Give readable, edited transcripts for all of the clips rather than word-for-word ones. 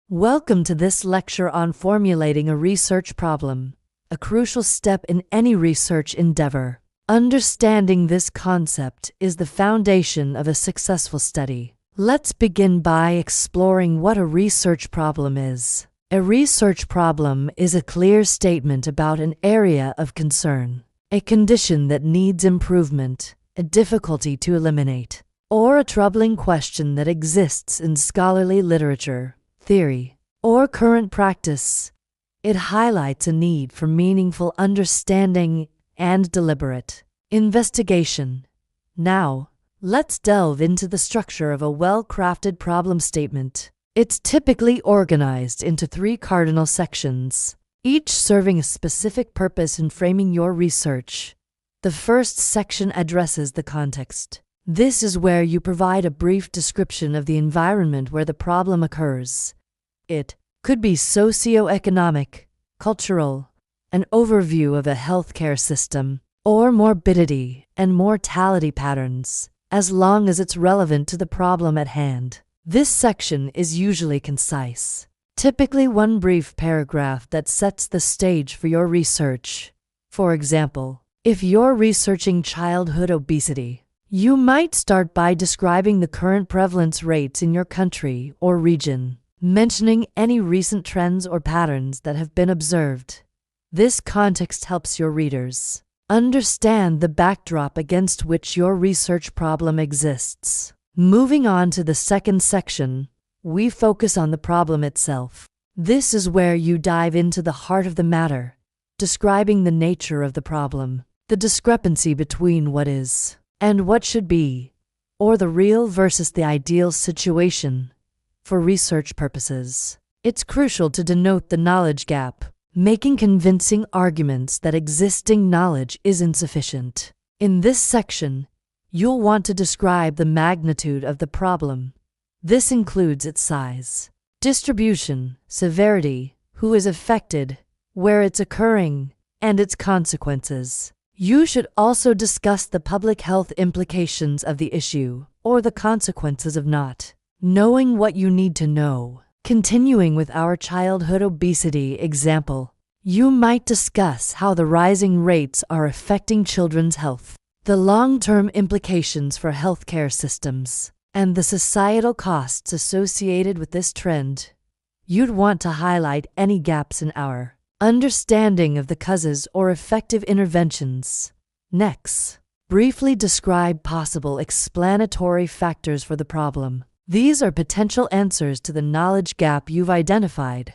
Welcome to this lecture on formulating a research problem, a crucial step in any research endeavor. Understanding this concept is the foundation of a successful study. Let's begin by exploring what a research problem is. A research problem is a clear statement about an area of concern, a condition that needs improvement, a difficulty to eliminate, or a troubling question that exists in scholarly literature, theory, or current practice. It highlights a need for meaningful understanding and deliberate investigation. Now, let's delve into the structure of a well-crafted problem statement. It's typically organized into 3 cardinal sections, each serving a specific purpose in framing your research. The first section addresses the context. This is where you provide a brief description of the environment where the problem occurs. It could be socioeconomic, cultural, an overview of a healthcare system, or morbidity and mortality patterns, as long as it's relevant to the problem at hand. This section is usually concise, typically one brief paragraph that sets the stage for your research. For example, if you're researching childhood obesity, you might start by describing the current prevalence rates in your country or region, mentioning any recent trends or patterns that have been observed. This context helps your readers understand the backdrop against which your research problem exists. Moving on to the second section, we focus on the problem itself. This is where you dive into the heart of the matter, describing the nature of the problem, the discrepancy between what is and what should be, or the real versus the ideal situation. For research purposes, it's crucial to denote the knowledge gap, making convincing arguments that existing knowledge is insufficient. In this section, you'll want to describe the magnitude of the problem. This includes its size, distribution, severity, who is affected, where it's occurring, and its consequences. You should also discuss the public health implications of the issue, or the consequences of not knowing what you need to know. Continuing with our childhood obesity example, you might discuss how the rising rates are affecting children's health, the long-term implications for healthcare systems, and the societal costs associated with this trend. You'd want to highlight any gaps in our understanding of the causes or effective interventions. Next, briefly describe possible explanatory factors for the problem. These are potential answers to the knowledge gap you've identified.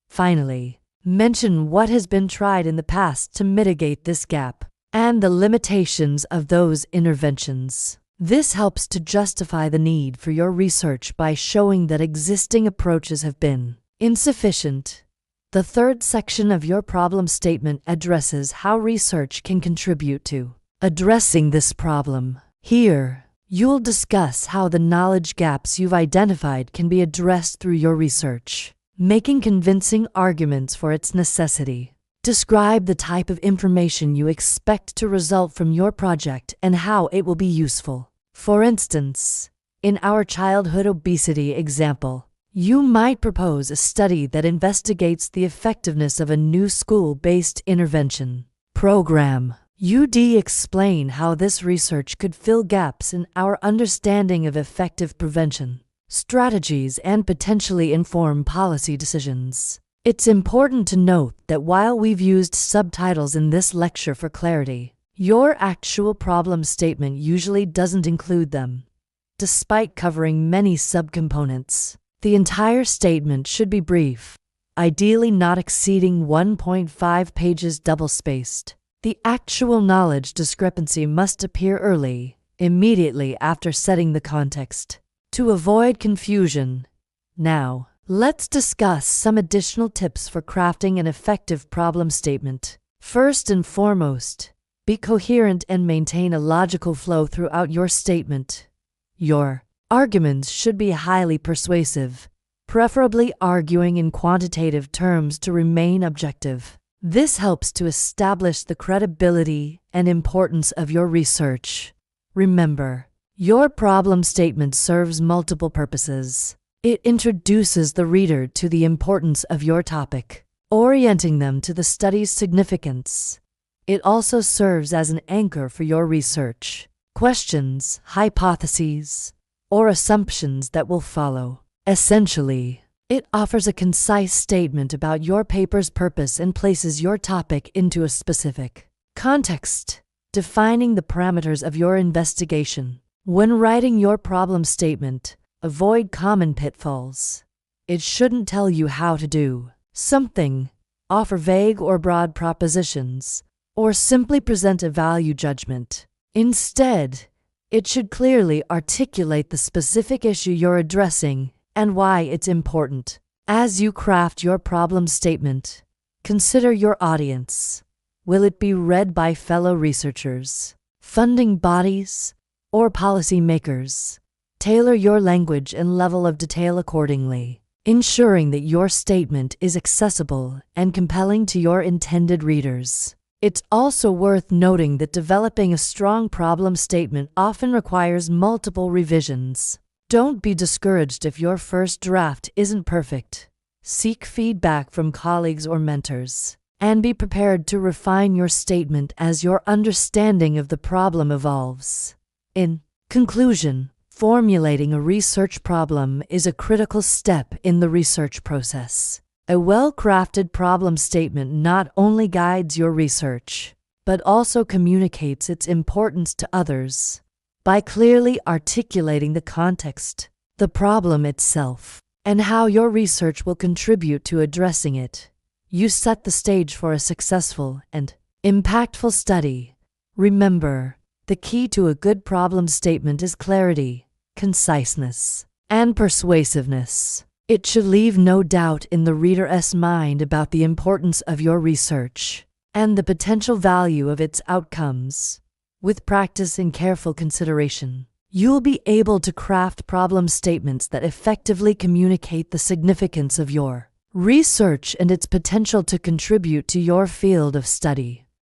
Finally, mention what has been tried in the past to mitigate this gap and the limitations of those interventions. This helps to justify the need for your research by showing that existing approaches have been insufficient. The third section of your problem statement addresses how research can contribute to addressing this problem. Here, you'll discuss how the knowledge gaps you've identified can be addressed through your research, making convincing arguments for its necessity. Describe the type of information you expect to result from your project and how it will be useful. For instance, in our childhood obesity example, you might propose a study that investigates the effectiveness of a new school-based intervention program. You'd explain how this research could fill gaps in our understanding of effective prevention strategies and potentially inform policy decisions. It's important to note that while we've used subtitles in this lecture for clarity, your actual problem statement usually doesn't include them. Despite covering many subcomponents, the entire statement should be brief, ideally not exceeding 1.5 pages double-spaced. The actual knowledge discrepancy must appear early, immediately after setting the context, to avoid confusion. Now, let's discuss some additional tips for crafting an effective problem statement. First and foremost, be coherent and maintain a logical flow throughout your statement. Your arguments should be highly persuasive, preferably arguing in quantitative terms to remain objective. This helps to establish the credibility and importance of your research. Remember, your problem statement serves multiple purposes. It introduces the reader to the importance of your topic, orienting them to the study's significance. It also serves as an anchor for your research, questions, hypotheses, or assumptions that will follow. Essentially, it offers a concise statement about your paper's purpose and places your topic into a specific context, defining the parameters of your investigation. When writing your problem statement, avoid common pitfalls. It shouldn't tell you how to do something, offer vague or broad propositions, or simply present a value judgment. Instead, it should clearly articulate the specific issue you're addressing and why it's important. As you craft your problem statement, consider your audience. Will it be read by fellow researchers, funding bodies, or policymakers? Tailor your language and level of detail accordingly, ensuring that your statement is accessible and compelling to your intended readers. It's also worth noting that developing a strong problem statement often requires multiple revisions. Don't be discouraged if your first draft isn't perfect. Seek feedback from colleagues or mentors, and be prepared to refine your statement as your understanding of the problem evolves. In conclusion, formulating a research problem is a critical step in the research process. A well-crafted problem statement not only guides your research, but also communicates its importance to others. By clearly articulating the context, the problem itself, and how your research will contribute to addressing it, you set the stage for a successful and impactful study. Remember, the key to a good problem statement is clarity, conciseness, and persuasiveness. It should leave no doubt in the reader's mind about the importance of your research and the potential value of its outcomes. With practice and careful consideration, you'll be able to craft problem statements that effectively communicate the significance of your research and its potential to contribute to your field of study.